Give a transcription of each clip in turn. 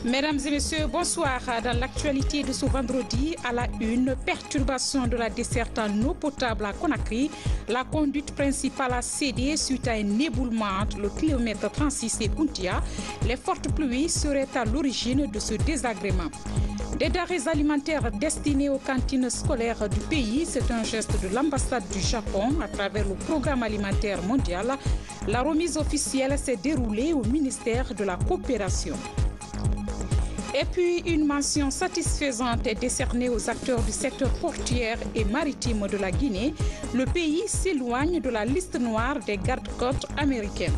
Mesdames et messieurs, bonsoir. Dans l'actualité de ce vendredi, à la une, perturbation de la desserte en eau potable à Conakry. La conduite principale a cédé suite à un éboulement entre le kilomètre 36 et Kuntia. Les fortes pluies seraient à l'origine de ce désagrément. Des denrées alimentaires destinées aux cantines scolaires du pays, c'est un geste de l'ambassade du Japon à travers le programme alimentaire mondial. La remise officielle s'est déroulée au ministère de la Coopération. Et puis, une mention satisfaisante est décernée aux acteurs du secteur portuaire et maritime de la Guinée. Le pays s'éloigne de la liste noire des gardes-côtes américaines.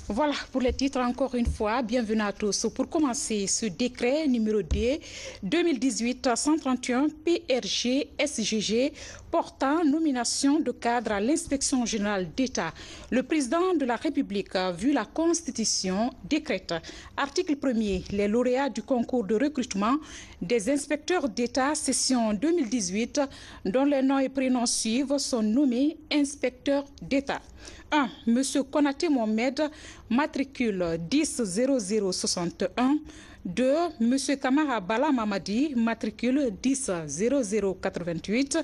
Voilà pour les titres encore une fois. Bienvenue à tous. Pour commencer, ce décret numéro 2 2018-131 PRG SGG portant nomination de cadre à l'inspection générale d'État. Le président de la République, vu la Constitution, décrète. Article 1er. Les lauréats du concours de recrutement des inspecteurs d'État session 2018 dont les noms et prénoms suivent sont nommés inspecteurs d'État. 1. M. Konaté Mohamed, matricule 100061. 2. M. Kamara Bala Mamadi, matricule 100088.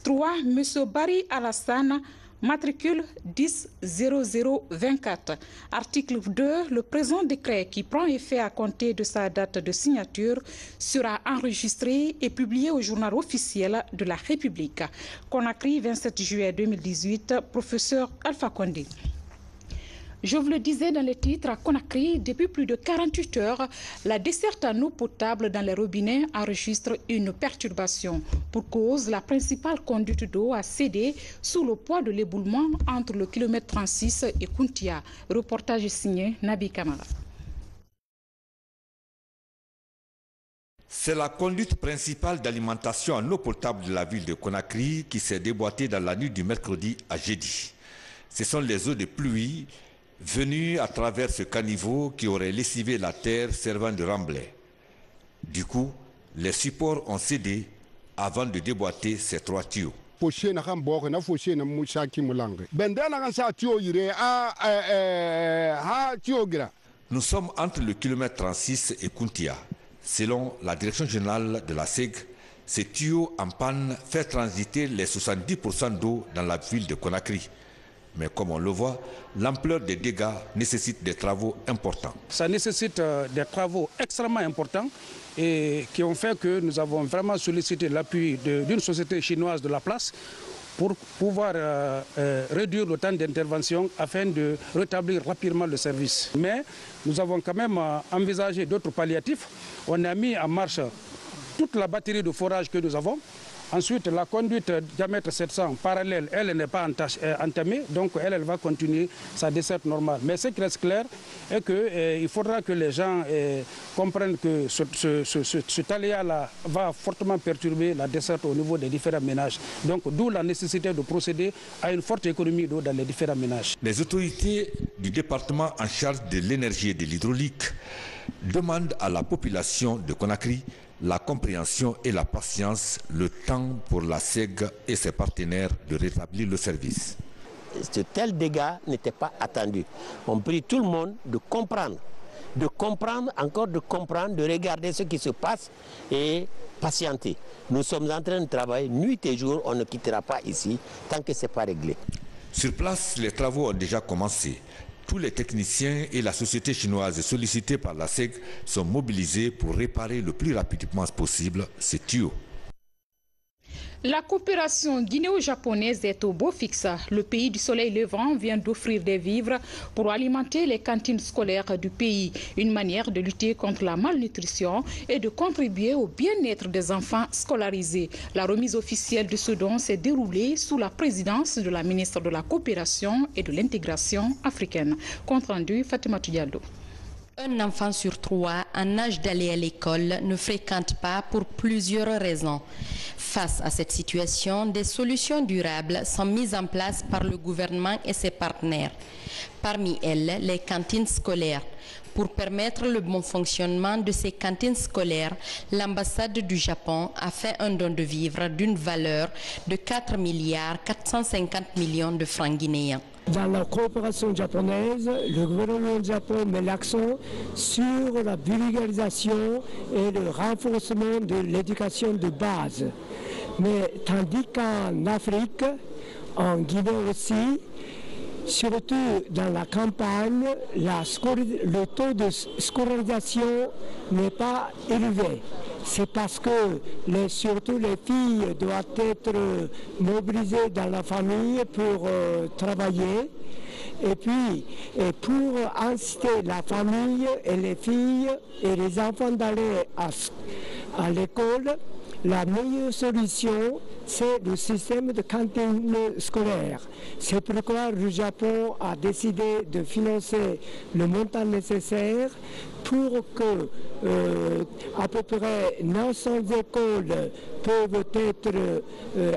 3. M. Bari Alassane, matricule 100024. Article 2. Le présent décret qui prend effet à compter de sa date de signature sera enregistré et publié au journal officiel de la République. Conakry, 27 juillet 2018, professeur Alpha Condé. Je vous le disais dans les titres, à Conakry, depuis plus de 48 heures, la desserte en eau potable dans les robinets enregistre une perturbation. Pour cause, la principale conduite d'eau a cédé sous le poids de l'éboulement entre le kilomètre 36 et Kuntia. Reportage signé Nabi Kamara. C'est la conduite principale d'alimentation en eau potable de la ville de Conakry qui s'est déboîtée dans la nuit du mercredi à jeudi. Ce sont les eaux de pluie venues à travers ce caniveau qui aurait lessivé la terre servant de remblai. Du coup, les supports ont cédé avant de déboîter ces 3 tuyaux. Nous sommes entre le kilomètre 36 et Kuntia. Selon la direction générale de la SEG, ces tuyaux en panne fait transiter les 70% d'eau dans la ville de Conakry. Mais comme on le voit, l'ampleur des dégâts nécessite des travaux importants. Ça nécessite des travaux extrêmement importants et qui ont fait que nous avons vraiment sollicité l'appui d'une société chinoise de la place pour pouvoir réduire le temps d'intervention afin de rétablir rapidement le service. Mais nous avons quand même envisagé d'autres palliatifs. On a mis en marche toute la batterie de forage que nous avons. Ensuite, la conduite diamètre 700 parallèle, elle n'est pas entamée, donc elle va continuer sa desserte normale. Mais ce qui reste clair est qu'il faudra que les gens comprennent que cet aléa-là va fortement perturber la desserte au niveau des différents ménages. Donc d'où la nécessité de procéder à une forte économie d'eau dans les différents ménages. Les autorités du département en charge de l'énergie et de l'hydraulique demandent à la population de Conakry la compréhension et la patience, le temps pour la SEG et ses partenaires de rétablir le service. De tels dégâts n'étaient pas attendus. On prie tout le monde de comprendre, encore de comprendre, de regarder ce qui se passe et patienter. Nous sommes en train de travailler nuit et jour, on ne quittera pas ici tant que ce n'est pas réglé. Sur place, les travaux ont déjà commencé. Tous les techniciens et la société chinoise sollicités par la SEG sont mobilisés pour réparer le plus rapidement possible ces tuyaux. La coopération guinéo-japonaise est au beau fixe. Le pays du soleil levant vient d'offrir des vivres pour alimenter les cantines scolaires du pays. Une manière de lutter contre la malnutrition et de contribuer au bien-être des enfants scolarisés. La remise officielle de ce don s'est déroulée sous la présidence de la ministre de la Coopération et de l'Intégration africaine. Compte rendu, Fatima Diallo. Un enfant sur 3 en âge d'aller à l'école ne fréquente pas pour plusieurs raisons. Face à cette situation, des solutions durables sont mises en place par le gouvernement et ses partenaires. Parmi elles, les cantines scolaires. Pour permettre le bon fonctionnement de ces cantines scolaires, l'ambassade du Japon a fait un don de vivres d'une valeur de 4 milliards 450 millions de francs guinéens. Dans la coopération japonaise, le gouvernement du Japon met l'accent sur la vulgarisation et le renforcement de l'éducation de base. Mais tandis qu'en Afrique, en Guinée aussi, surtout dans la campagne, le taux de scolarisation n'est pas élevé. C'est parce que surtout les filles doivent être mobilisées dans la famille pour travailler. Et puis, pour inciter la famille et les filles et les enfants d'aller à l'école, la meilleure solution, c'est le système de cantine scolaire. C'est pourquoi le Japon a décidé de financer le montant nécessaire pour que à peu près 900 écoles peuvent être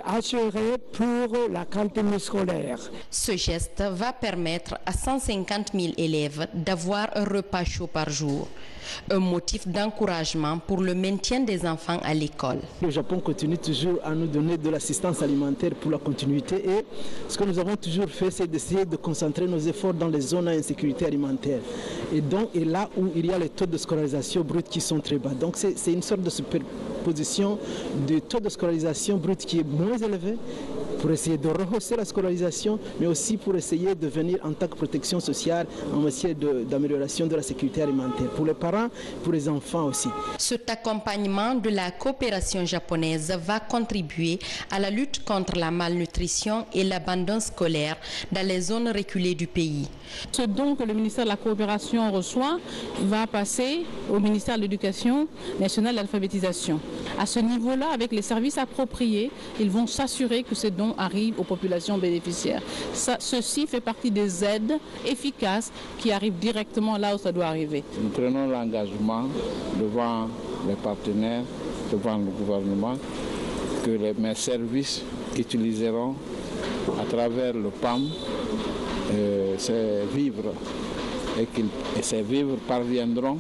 assurées pour la cantine scolaire. Ce geste va permettre à 150 000 élèves d'avoir un repas chaud par jour. Un motif d'encouragement pour le maintien des enfants à l'école. Le Japon continue toujours à nous donner de l'assistance alimentaire pour la continuité et ce que nous avons toujours fait, c'est d'essayer de concentrer nos efforts dans les zones à insécurité alimentaire. Et là où il y a les taux de scolarisation brute qui sont très bas. Donc c'est une sorte de superposition du taux de scolarisation brute qui est moins élevé pour essayer de rehausser la scolarisation, mais aussi pour essayer de venir en tant que protection sociale en matière d'amélioration de la sécurité alimentaire, pour les parents, pour les enfants aussi. Cet accompagnement de la coopération japonaise va contribuer à la lutte contre la malnutrition et l'abandon scolaire dans les zones reculées du pays. Ce don que le ministère de la Coopération reçoit va passer au ministère de l'Éducation nationale et de l'alphabétisation. À ce niveau-là, avec les services appropriés, ils vont s'assurer que ces dons arrivent aux populations bénéficiaires. Ceci fait partie des aides efficaces qui arrivent directement là où ça doit arriver. Nous prenons l'engagement devant les partenaires, devant le gouvernement, que mes services utiliseront à travers le PAM ces vivres et ces vivres parviendront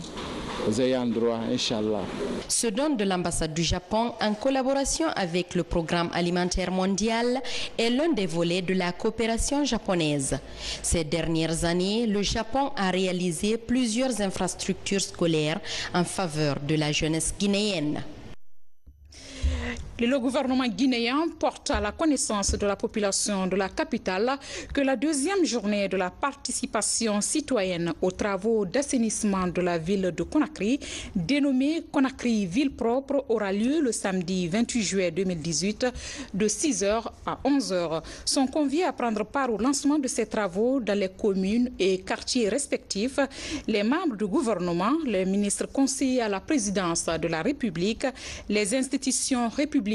aux ayants droit, Inch'Allah. Ce don de l'ambassade du Japon, en collaboration avec le Programme alimentaire mondial, est l'un des volets de la coopération japonaise. Ces dernières années, le Japon a réalisé plusieurs infrastructures scolaires en faveur de la jeunesse guinéenne. Le gouvernement guinéen porte à la connaissance de la population de la capitale que la deuxième journée de la participation citoyenne aux travaux d'assainissement de la ville de Conakry, dénommée Conakry Ville Propre, aura lieu le samedi 28 juillet 2018 de 6h à 11h. Sont conviés à prendre part au lancement de ces travaux dans les communes et quartiers respectifs les membres du gouvernement, les ministres conseillers à la présidence de la République, les institutions républicaines,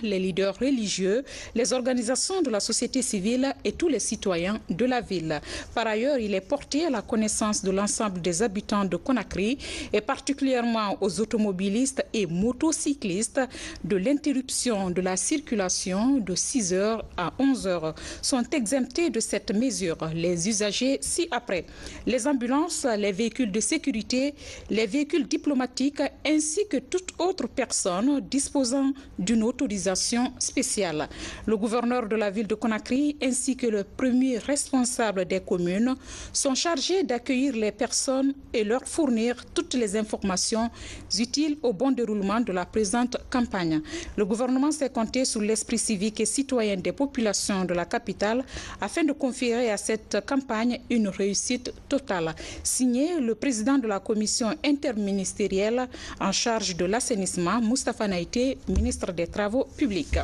les leaders religieux, les organisations de la société civile et tous les citoyens de la ville. Par ailleurs, il est porté à la connaissance de l'ensemble des habitants de Conakry et particulièrement aux automobilistes et motocyclistes de l'interruption de la circulation de 6h à 11h. Sont exemptés de cette mesure les usagers ci-après: les ambulances, les véhicules de sécurité, les véhicules diplomatiques ainsi que toute autre personne disposant d'une autorisation spéciale. Le gouverneur de la ville de Conakry ainsi que le premier responsable des communes sont chargés d'accueillir les personnes et leur fournir toutes les informations utiles au bon déroulement de la présente campagne. Le gouvernement s'est compté sur l'esprit civique et citoyen des populations de la capitale afin de conférer à cette campagne une réussite totale. Signé le président de la commission interministérielle en charge de l'assainissement, Moustapha Naïté, ministre des Travaux publics.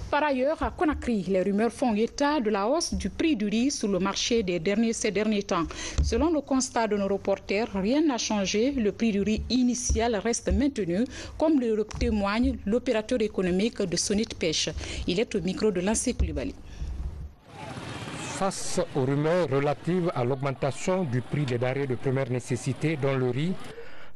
Par ailleurs, à Conakry, les rumeurs font état de la hausse du prix du riz sur le marché ces derniers temps. Selon le constat de nos reporters, rien n'a changé. Le prix du riz initial reste maintenu, comme le témoigne l'opérateur économique de Sonit Pêche. Il est au micro de Lansé Koulibaly. Face aux rumeurs relatives à l'augmentation du prix des denrées de première nécessité, dont le riz,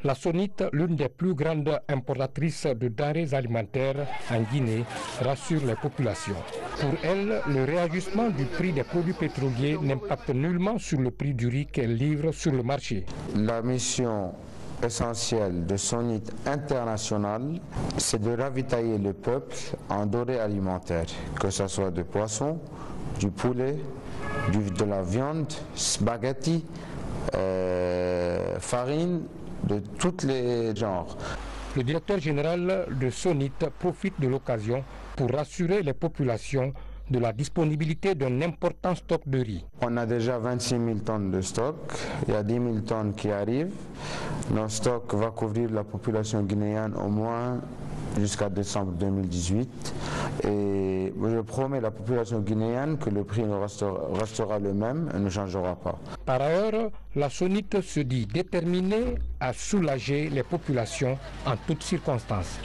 la SONIT, l'une des plus grandes importatrices de denrées alimentaires en Guinée, rassure les populations. Pour elle, le réajustement du prix des produits pétroliers n'impacte nullement sur le prix du riz qu'elle livre sur le marché. La mission essentielle de SONIT international, c'est de ravitailler le peuple en denrées alimentaires, que ce soit de poisson, du poulet, de la viande, spaghetti, farine, de tous les genres. Le directeur général de SONIT profite de l'occasion pour rassurer les populations de la disponibilité d'un important stock de riz. On a déjà 26 000 tonnes de stock, il y a 10 000 tonnes qui arrivent. Notre stock va couvrir la population guinéenne au moins jusqu'à décembre 2018. Et je promets à la population guinéenne que le prix restera le même et ne changera pas. Par ailleurs, la SONIT se dit déterminée à soulager les populations en toutes circonstances.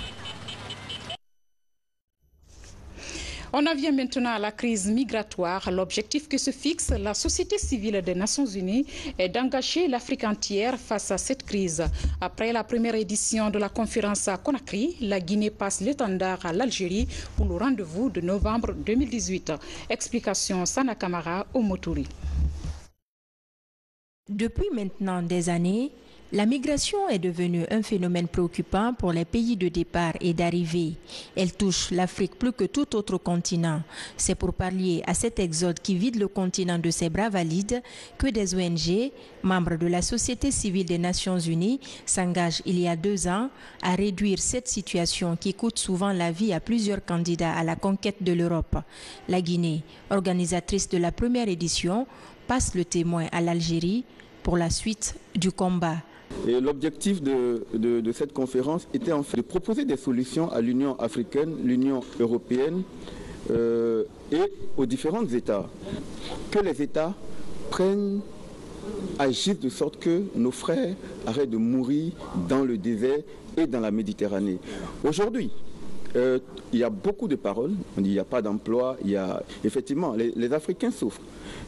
On en vient maintenant à la crise migratoire. L'objectif que se fixe la société civile des Nations Unies est d'engager l'Afrique entière face à cette crise. Après la première édition de la conférence à Conakry, la Guinée passe l'étendard à l'Algérie pour le rendez-vous de novembre 2018. Explication Sana Kamara au Moturi. Depuis maintenant des années, la migration est devenue un phénomène préoccupant pour les pays de départ et d'arrivée. Elle touche l'Afrique plus que tout autre continent. C'est pour pallier à cet exode qui vide le continent de ses bras valides que des ONG, membres de la Société civile des Nations Unies, s'engagent il y a 2 ans à réduire cette situation qui coûte souvent la vie à plusieurs candidats à la conquête de l'Europe. La Guinée, organisatrice de la première édition, passe le témoin à l'Algérie pour la suite du combat. Et l'objectif de cette conférence était en fait de proposer des solutions à l'Union africaine, l'Union européenne et aux différents États. Que les États agissent de sorte que nos frères arrêtent de mourir dans le désert et dans la Méditerranée. Aujourd'hui, il y a beaucoup de paroles, on dit il n'y a pas d'emploi, effectivement, les Africains souffrent.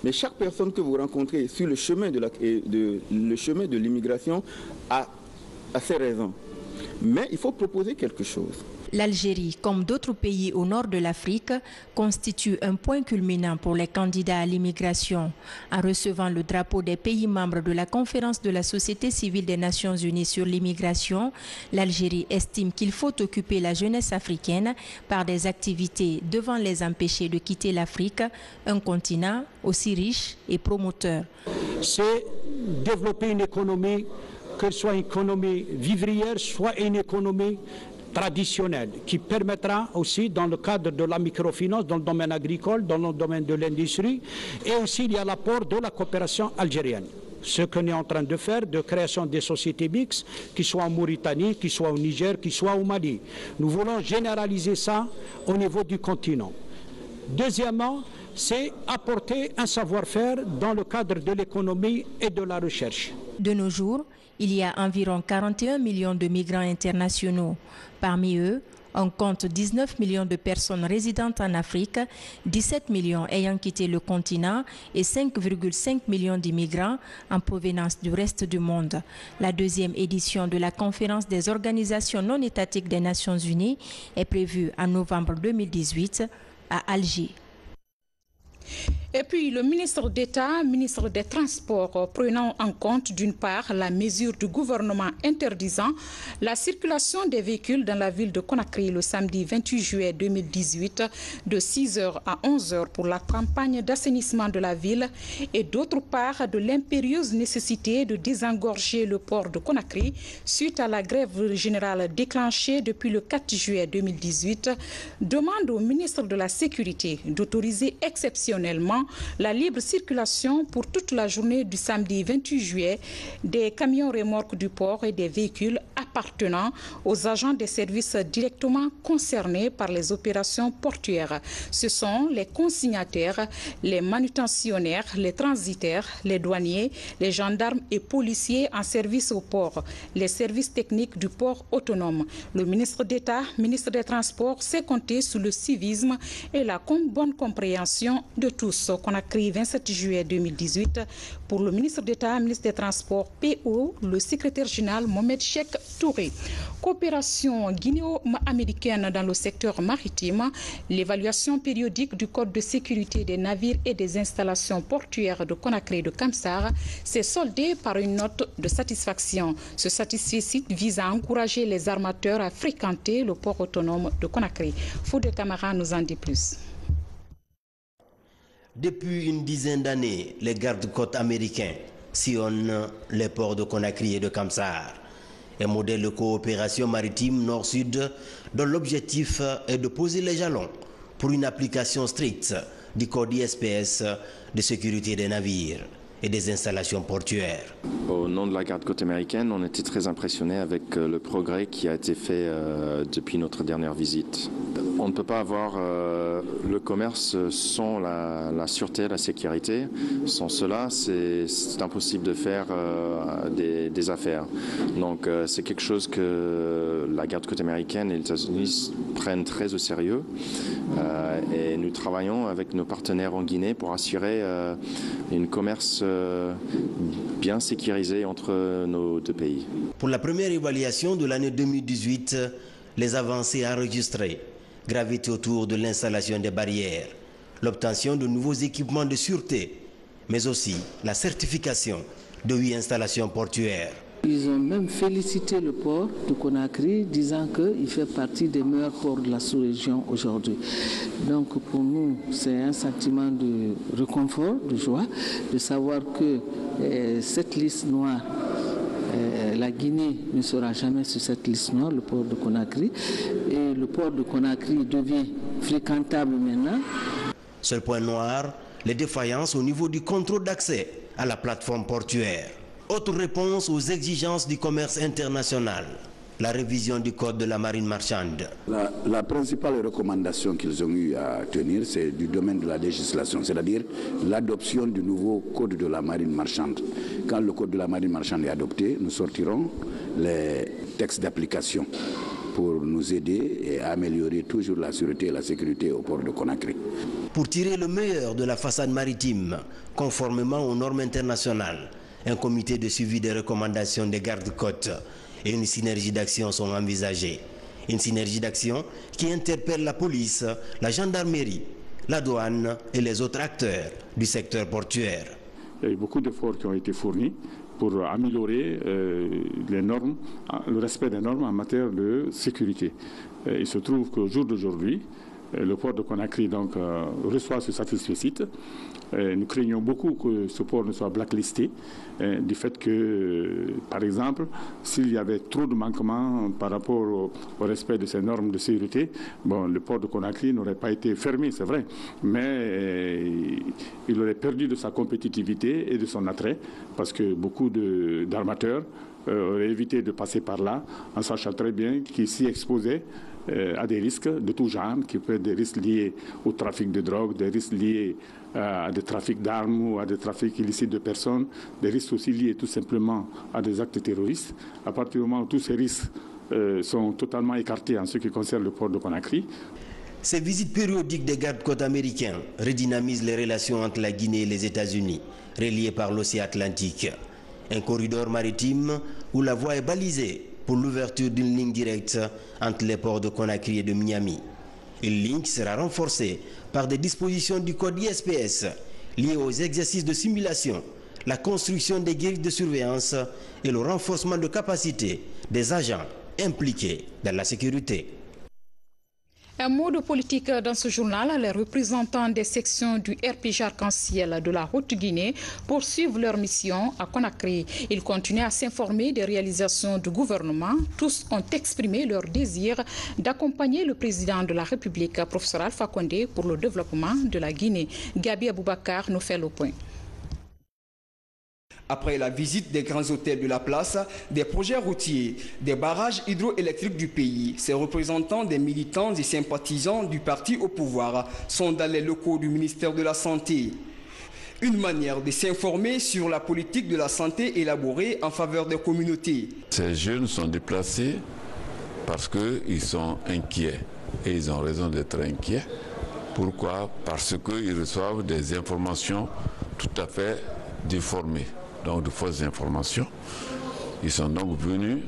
Mais chaque personne que vous rencontrez sur le chemin de l'immigration a ses raisons. Mais il faut proposer quelque chose. L'Algérie, comme d'autres pays au nord de l'Afrique, constitue un point culminant pour les candidats à l'immigration. En recevant le drapeau des pays membres de la conférence de la Société civile des Nations Unies sur l'immigration, l'Algérie estime qu'il faut occuper la jeunesse africaine par des activités devant les empêcher de quitter l'Afrique, un continent aussi riche et promoteur. C'est développer une économie, que ce soit une économie vivrière, soit une économie traditionnelle, qui permettra aussi dans le cadre de la microfinance, dans le domaine agricole, dans le domaine de l'industrie, et aussi il y a l'apport de la coopération algérienne. Ce qu'on est en train de faire, de création des sociétés mixtes, qui soient en Mauritanie, qui soient au Niger, qui soient au Mali. Nous voulons généraliser ça au niveau du continent. Deuxièmement, c'est apporter un savoir-faire dans le cadre de l'économie et de la recherche. De nos jours, il y a environ 41 millions de migrants internationaux. Parmi eux, on compte 19 millions de personnes résidentes en Afrique, 17 millions ayant quitté le continent et 5,5 millions d'immigrants en provenance du reste du monde. La deuxième édition de la conférence des organisations non étatiques des Nations Unies est prévue en novembre 2018 à Alger. Et puis le ministre d'État, ministre des Transports, prenant en compte d'une part la mesure du gouvernement interdisant la circulation des véhicules dans la ville de Conakry le samedi 28 juillet 2018 de 6h à 11h pour la campagne d'assainissement de la ville et d'autre part de l'impérieuse nécessité de désengorger le port de Conakry suite à la grève générale déclenchée depuis le 4 juillet 2018, demande au ministre de la Sécurité d'autoriser exceptionnellement la libre circulation pour toute la journée du samedi 28 juillet des camions remorques du port et des véhicules à appartenant aux agents des services directement concernés par les opérations portuaires. Ce sont les consignataires, les manutentionnaires, les transitaires, les douaniers, les gendarmes et policiers en service au port, les services techniques du port autonome. Le ministre d'État, ministre des Transports, sait compter sur le civisme et la bonne compréhension de tous. Conakry, 27 juillet 2018. Pour le ministre d'État, ministre des Transports, PO, le secrétaire général Mohamed Cheikh Touré. Coopération guinéo-américaine dans le secteur maritime, l'évaluation périodique du code de sécurité des navires et des installations portuaires de Conakry et de Kamsar s'est soldée par une note de satisfaction. Ce satisfecit vise à encourager les armateurs à fréquenter le port autonome de Conakry. Foude Camara nous en dit plus. Depuis une dizaine d'années, les gardes-côtes américains sillonnent les ports de Conakry et de Kamsar. Un modèle de coopération maritime nord-sud dont l'objectif est de poser les jalons pour une application stricte du code ISPS de sécurité des navires et des installations portuaires. Au nom de la garde-côte américaine, on était très impressionnés avec le progrès qui a été fait depuis notre dernière visite. On ne peut pas avoir le commerce sans la sûreté, la sécurité. Sans cela, c'est impossible de faire des affaires. Donc c'est quelque chose que la garde-côte américaine et les États-Unis prennent très au sérieux. Et nous travaillons avec nos partenaires en Guinée pour assurer un commerce bien sécurisé entre nos deux pays. Pour la première évaluation de l'année 2018, les avancées enregistrées gravitent autour de l'installation des barrières, l'obtention de nouveaux équipements de sûreté, mais aussi la certification de 8 installations portuaires. Ils ont même félicité le port de Conakry, disant qu'il fait partie des meilleurs ports de la sous-région aujourd'hui. Donc pour nous, c'est un sentiment de réconfort, de joie, de savoir que cette liste noire, la Guinée ne sera jamais sur cette liste noire, le port de Conakry. Et le port de Conakry devient fréquentable maintenant. Seul point noir, les défaillances au niveau du contrôle d'accès à la plateforme portuaire. Autre réponse aux exigences du commerce international, la révision du code de la marine marchande. La principale recommandation qu'ils ont eu à tenir, c'est du domaine de la législation, c'est-à-dire l'adoption du nouveau code de la marine marchande. Quand le code de la marine marchande est adopté, nous sortirons les textes d'application pour nous aider et améliorer toujours la sûreté et la sécurité au port de Conakry. Pour tirer le meilleur de la façade maritime, conformément aux normes internationales, un comité de suivi des recommandations des gardes-côtes et une synergie d'action sont envisagées. Une synergie d'action qui interpelle la police, la gendarmerie, la douane et les autres acteurs du secteur portuaire. Il y a eu beaucoup d'efforts qui ont été fournis pour améliorer les normes, le respect des normes en matière de sécurité. Il se trouve qu'au jour d'aujourd'hui, le port de Conakry donc, reçoit ce satisfecit. Nous craignons beaucoup que ce port ne soit blacklisté du fait que, par exemple, s'il y avait trop de manquements par rapport au respect de ces normes de sécurité, bon, le port de Conakry n'aurait pas été fermé, c'est vrai, mais il aurait perdu de sa compétitivité et de son attrait parce que beaucoup d'armateurs auraient évité de passer par là en sachant très bien qu'ils s'y exposaient à des risques de tout genre, qui peuvent être des risques liés au trafic de drogue, des risques liés à des trafics d'armes ou à des trafics illicites de personnes, des risques aussi liés tout simplement à des actes terroristes. À partir du moment où tous ces risques sont totalement écartés en ce qui concerne le port de Conakry. Ces visites périodiques des gardes-côtes américains redynamisent les relations entre la Guinée et les États-Unis, reliées par l'océan Atlantique. Un corridor maritime où la voie est balisée pour l'ouverture d'une ligne directe entre les ports de Conakry et de Miami. Une ligne qui sera renforcée par des dispositions du code ISPS liées aux exercices de simulation, la construction des grilles de surveillance et le renforcement de capacité des agents impliqués dans la sécurité. Un mot de politique dans ce journal. Les représentants des sections du RPG Arc-en-Ciel de la Haute-Guinée poursuivent leur mission à Conakry. Ils continuent à s'informer des réalisations du gouvernement. Tous ont exprimé leur désir d'accompagner le président de la République, professeur Alpha Condé, pour le développement de la Guinée. Gabi Aboubakar nous fait le point. Après la visite des grands hôtels de la place, des projets routiers, des barrages hydroélectriques du pays, ces représentants des militants et sympathisants du parti au pouvoir sont dans les locaux du ministère de la Santé. Une manière de s'informer sur la politique de la santé élaborée en faveur des communautés. Ces jeunes sont déplacés parce qu'ils sont inquiets et ils ont raison d'être inquiets. Pourquoi? Parce qu'ils reçoivent des informations tout à fait déformées, donc de fausses informations. Ils sont donc venus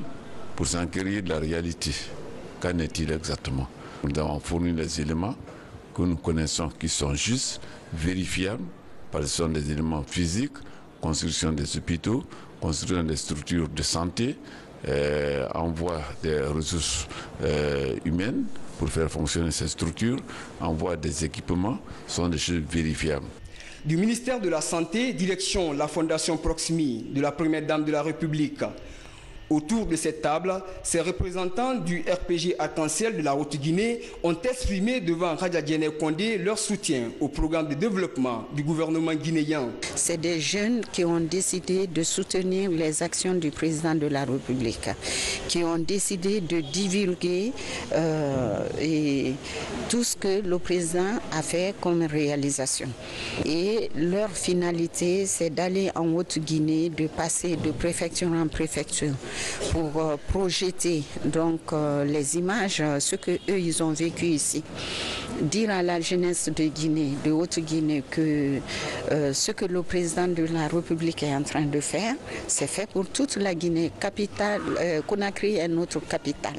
pour s'enquérir de la réalité. Qu'en est-il exactement? Nous avons fourni les éléments que nous connaissons qui sont justes, vérifiables, parce que ce sont des éléments physiques, construction des hôpitaux, construction des structures de santé, envoi des ressources humaines pour faire fonctionner ces structures, envoi des équipements, sont des choses vérifiables. Du ministère de la Santé, direction la Fondation Proximi de la Première Dame de la République. Autour de cette table, ces représentants du RPG Arc-en-Ciel de la Haute-Guinée ont exprimé devant Radja Diéné Kondé leur soutien au programme de développement du gouvernement guinéen. C'est des jeunes qui ont décidé de soutenir les actions du président de la République, qui ont décidé de divulguer tout ce que le président a fait comme réalisation. Et leur finalité, c'est d'aller en Haute-Guinée, de passer de préfecture en préfecture, pour projeter donc les images, ce que eux ils ont vécu ici. Dire à la jeunesse de Guinée, de Haute-Guinée, que ce que le président de la République est en train de faire, c'est fait pour toute la Guinée. Capitale, Conakry est notre capitale,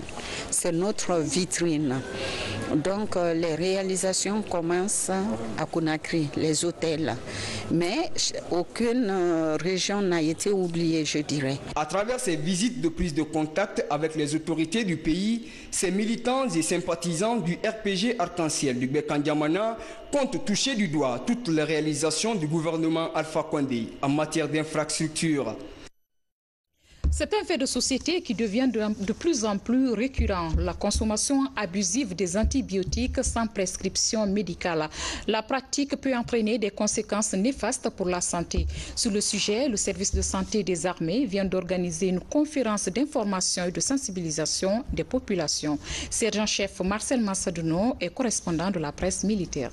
c'est notre vitrine. Donc les réalisations commencent à Conakry, les hôtels, mais aucune région n'a été oubliée, je dirais. À travers ces visites de prise de contact avec les autorités du pays, ces militants et sympathisants du RPG Arc-en-Ciel du Bekandiamana comptent toucher du doigt toutes les réalisations du gouvernement Alpha Condé en matière d'infrastructure. C'est un fait de société qui devient de plus en plus récurrent, la consommation abusive des antibiotiques sans prescription médicale. La pratique peut entraîner des conséquences néfastes pour la santé. Sur le sujet, le service de santé des armées vient d'organiser une conférence d'information et de sensibilisation des populations. Sergent-chef Marcel Massaduno est correspondant de la presse militaire.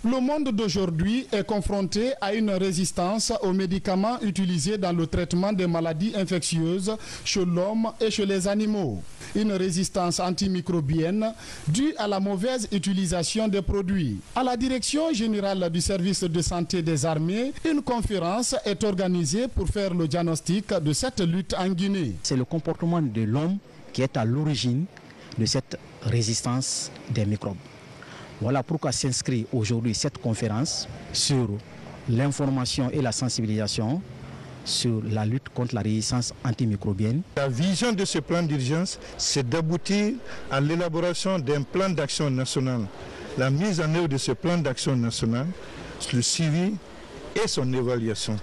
Le monde d'aujourd'hui est confronté à une résistance aux médicaments utilisés dans le traitement des maladies infectieuses chez l'homme et chez les animaux. Une résistance antimicrobienne due à la mauvaise utilisation des produits. À la direction générale du service de santé des armées, une conférence est organisée pour faire le diagnostic de cette lutte en Guinée. C'est le comportement de l'homme qui est à l'origine de cette résistance des microbes. Voilà pourquoi s'inscrit aujourd'hui cette conférence sur l'information et la sensibilisation sur la lutte contre la résistance antimicrobienne. La vision de ce plan d'urgence, c'est d'aboutir à l'élaboration d'un plan d'action national. La mise en œuvre de ce plan d'action national, le suivi et son évaluation.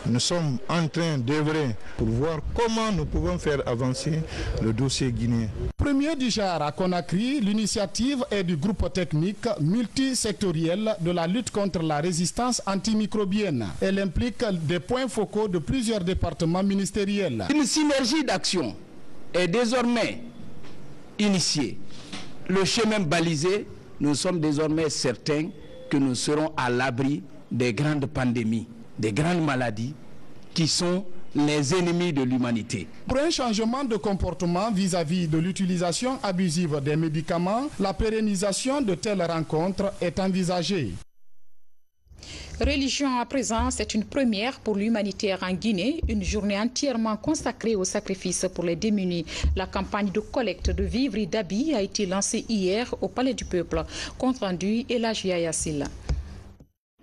Nous sommes en train d'œuvrer pour voir comment nous pouvons faire avancer le dossier guinéen. Premier du genre à Conakry, l'initiative est du groupe technique multisectoriel de la lutte contre la résistance antimicrobienne. Elle implique des points focaux de plusieurs départements ministériels. Une synergie d'action est désormais initiée. Le chemin balisé, nous sommes désormais certains que nous serons à l'abri des grandes pandémies, des grandes maladies qui sont les ennemis de l'humanité. Pour un changement de comportement vis-à-vis de l'utilisation abusive des médicaments, la pérennisation de telles rencontres est envisagée. Religion à présent, c'est une première pour l'humanitaire en Guinée, une journée entièrement consacrée au sacrifice pour les démunis. La campagne de collecte de vivres et d'habits a été lancée hier au Palais du Peuple. Compte rendu Elhadji Yaya Silla.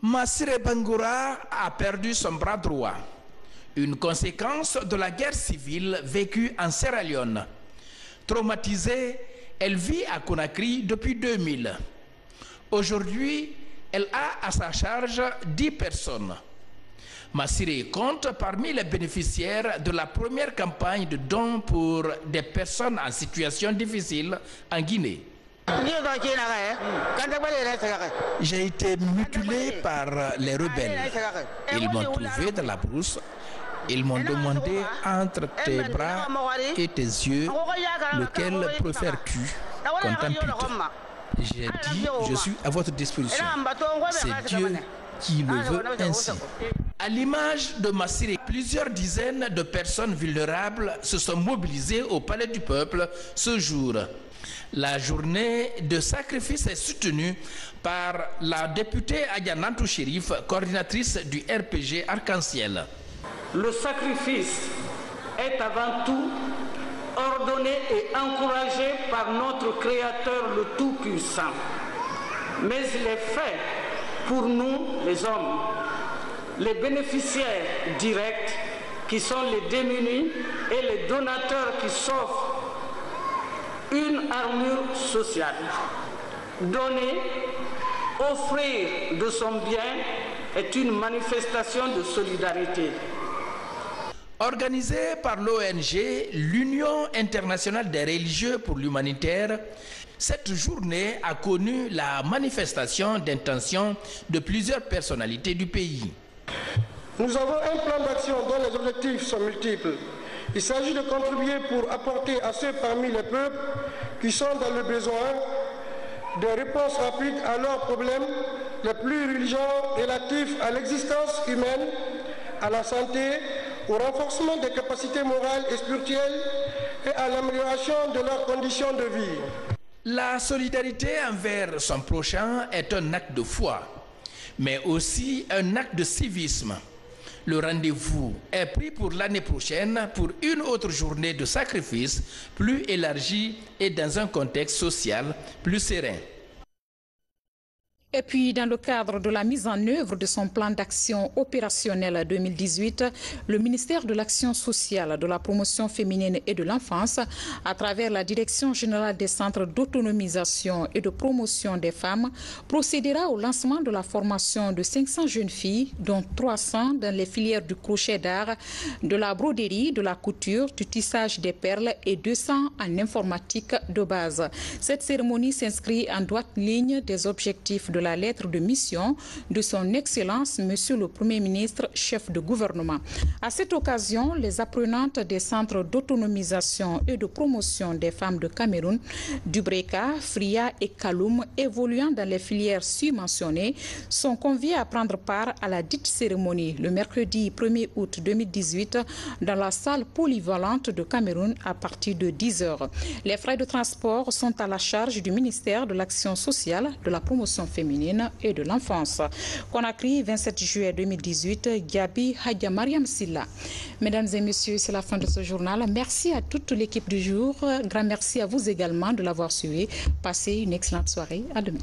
Massiré Bangoura a perdu son bras droit, une conséquence de la guerre civile vécue en Sierra Leone. Traumatisée, elle vit à Conakry depuis 2000. Aujourd'hui, elle a à sa charge 10 personnes. Massiré compte parmi les bénéficiaires de la première campagne de dons pour des personnes en situation difficile en Guinée. J'ai été mutilé par les rebelles. Ils m'ont trouvé dans la brousse Ils m'ont demandé entre tes bras et tes yeux, lequel préfères-tu qu'on t'ampute? J'ai dit, je suis à votre disposition. C'est Dieu qui le veut ainsi. À l'image de Massiré, plusieurs dizaines de personnes vulnérables se sont mobilisées au Palais du Peuple ce jour. La journée de sacrifice est soutenue par la députée Adjanantou Chérif, coordinatrice du RPG Arc-en-Ciel. Le sacrifice est avant tout ordonné et encouragé par notre Créateur le Tout-Puissant. Mais il est fait pour nous, les hommes, les bénéficiaires directs qui sont les démunis et les donateurs qui s'offrent une armure sociale. Donner, offrir de son bien est une manifestation de solidarité. Organisée par l'ONG, l'Union internationale des religieux pour l'humanitaire, cette journée a connu la manifestation d'intention de plusieurs personnalités du pays. Nous avons un plan d'action dont les objectifs sont multiples. Il s'agit de contribuer pour apporter à ceux parmi les peuples qui sont dans le besoin des réponses rapides à leurs problèmes les plus urgents relatifs à l'existence humaine, à la santé, au renforcement des capacités morales et spirituelles et à l'amélioration de leurs conditions de vie. La solidarité envers son prochain est un acte de foi, mais aussi un acte de civisme. Le rendez-vous est pris pour l'année prochaine pour une autre journée de sacrifice plus élargie et dans un contexte social plus serein. Et puis, dans le cadre de la mise en œuvre de son plan d'action opérationnel 2018, le ministère de l'Action sociale, de la promotion féminine et de l'enfance, à travers la Direction générale des centres d'autonomisation et de promotion des femmes, procédera au lancement de la formation de 500 jeunes filles, dont 300 dans les filières du crochet d'art, de la broderie, de la couture, du tissage des perles et 200 en informatique de base. Cette cérémonie s'inscrit en droite ligne des objectifs de la lettre de mission de son Excellence, Monsieur le Premier ministre, chef de gouvernement. À cette occasion, les apprenantes des centres d'autonomisation et de promotion des femmes de Cameroun, Dubreka, Fria et Kaloum, évoluant dans les filières subventionnées, sont conviées à prendre part à la dite cérémonie le mercredi 1er août 2018 dans la salle polyvalente de Cameroun à partir de 10h. Les frais de transport sont à la charge du ministère de l'Action sociale, de la promotion féminine et de l'enfance. Conakry, 27 juillet 2018, Gabi Hadja Mariam Silla. Mesdames et messieurs, c'est la fin de ce journal. Merci à toute l'équipe du jour. Grand merci à vous également de l'avoir suivi. Passez une excellente soirée. À demain.